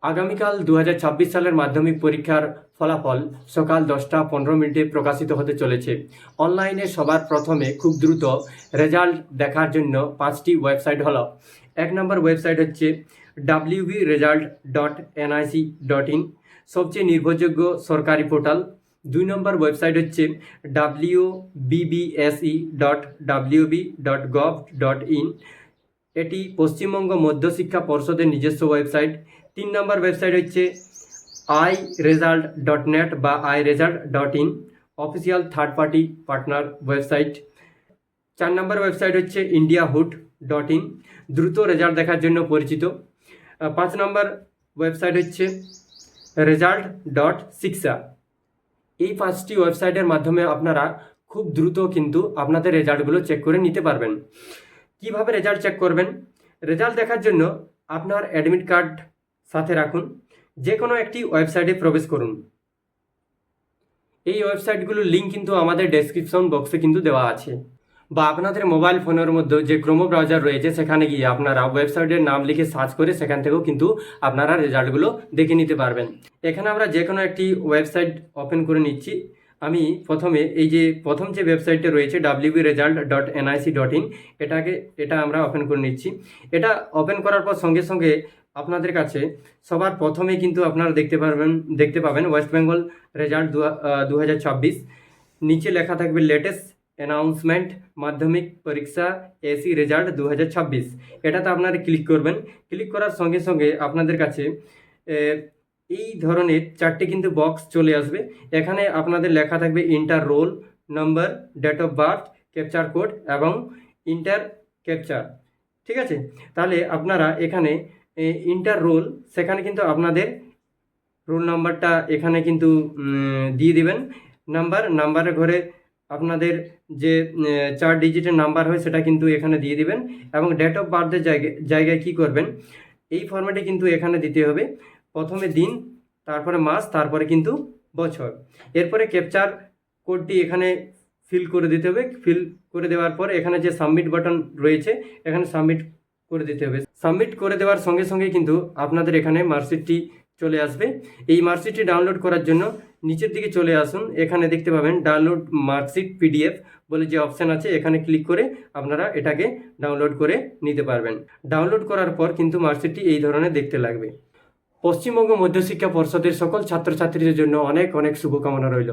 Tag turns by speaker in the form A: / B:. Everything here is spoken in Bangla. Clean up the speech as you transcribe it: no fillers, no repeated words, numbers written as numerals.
A: আগামীকাল 2026 সালের মাধ্যমিক পরীক্ষার ফলাফল সকাল 10টা 15 মিনিটে প্রকাশিত হতে চলেছে। অনলাইনে সবার প্রথমে খুব দ্রুত রেজাল্ট দেখার জন্য 5টি ওয়েবসাইট হলো। 1 নম্বর ওয়েবসাইট হচ্ছে wbresult.nic.in, সবচেয়ে নির্ভরযোগ্য সরকারি পোর্টাল। 2 নম্বর ওয়েবসাইট হচ্ছে wbbse.wb.gov.in, এটি পশ্চিমবঙ্গ মধ্যশিক্ষা পর্ষদের নিজস্ব ওয়েবসাইট। 3 নম্বর ওয়েবসাইট হচ্ছে iresult.net বা iresult.in, official third party partner website. 4 নম্বর ওয়েবসাইট হচ্ছে indiahood.in, দ্রুত রেজাল্ট দেখার জন্য পরিচিত। 5 নম্বর ওয়েবসাইট হচ্ছে result.shiksha। এই 5টি ওয়েবসাইটের মাধ্যমে আপনারা খুব দ্রুত কিন্তু আপনাদের রেজাল্টগুলো চেক করে নিতে পারবেন। কিভাবে রেজাল্ট চেক করবেন? রেজাল্ট দেখার জন্য আপনার অ্যাডমিট কার্ড সাথে রাখুন, যে কোনো একটি ওয়েবসাইটে প্রবেশ করুন। এই ওয়েবসাইটগুলোর লিঙ্ক কিন্তু আমাদের ডেসক্রিপশন বক্সে কিন্তু দেওয়া আছে, বা আপনাদের মোবাইল ফোনের মধ্যে যে ক্রোম ব্রাউজার রয়েছে সেখানে গিয়ে আপনারা ওয়েবসাইটের নাম লিখে সার্চ করে সেখান থেকেও কিন্তু আপনারা রেজাল্টগুলো দেখে নিতে পারবেন। এখানে আমরা যে কোনো একটি ওয়েবসাইট ওপেন করে নিচ্ছি। আমি প্রথমে প্রথম যে ওয়েবসাইটটা রয়েছে wbresult.nic.in, এটা আমরা ওপেন করে নিচ্ছি। এটা ওপেন করার পর সঙ্গে সঙ্গে আপনাদের কাছে সবার প্রথমে কিন্তু আপনারা দেখতে পাবেন ওয়েস্ট বেঙ্গল রেজাল্ট 2026। নিচে লেখা থাকবে লেটেস্ট অ্যানাউন্সমেন্ট মাধ্যমিক পরীক্ষা এসি রেজাল্ট 2026। এটাতে আপনারা ক্লিক করবেন। ক্লিক করার সঙ্গে সঙ্গে আপনাদের কাছে এই ধরনের 4টে কিন্তু বক্স চলে আসবে। এখানে আপনাদের লেখা থাকবে enter roll number, date of birth, captcha code এবং ইন্টার ক্যাপচার। ঠিক আছে, তাহলে আপনারা এখানে ইন্টার রোল, সেখানে কিন্তু আপনাদের রোল নাম্বারটা এখানে কিন্তু দিয়ে দিবেন। নাম্বারের ঘরে আপনাদের যে 4 ডিজিটের নাম্বার হয় সেটা কিন্তু এখানে দিয়ে দিবেন, এবং ডেট অফ বার্থের জায়গায় কি করবেন, এই ফরম্যাটে কিন্তু এখানে দিতে হবে। প্রথমে দিন, তারপরে মাস, তারপরে কিন্তু বছর। এরপরে ক্যাপচার কোডটি এখানে ফিল করে দিতে হবে। ফিল করে দেওয়ার পর এখানে যে সাবমিট বাটন রয়েছে এখানে সাবমিট করে দিতে হবে। সাবমিট করে দেওয়ার সঙ্গে সঙ্গে কিন্তু আপনাদের এখানে মার্কশিটটি চলে আসবে। এই মার্কশিটটি ডাউনলোড করার জন্য নিচের দিকে চলে আসুন। এখানে দেখতে পাবেন ডাউনলোড মার্কশিট পিডিএফ বলে যে অপশান আছে, এখানে ক্লিক করে আপনারা এটাকে ডাউনলোড করে নিতে পারবেন। ডাউনলোড করার পর কিন্তু মার্কশিটটি এই ধরনের দেখতে লাগবে। পশ্চিমবঙ্গ মধ্যশিক্ষা পর্ষদের সকল ছাত্রছাত্রীদের জন্য অনেক অনেক শুভকামনা রইল।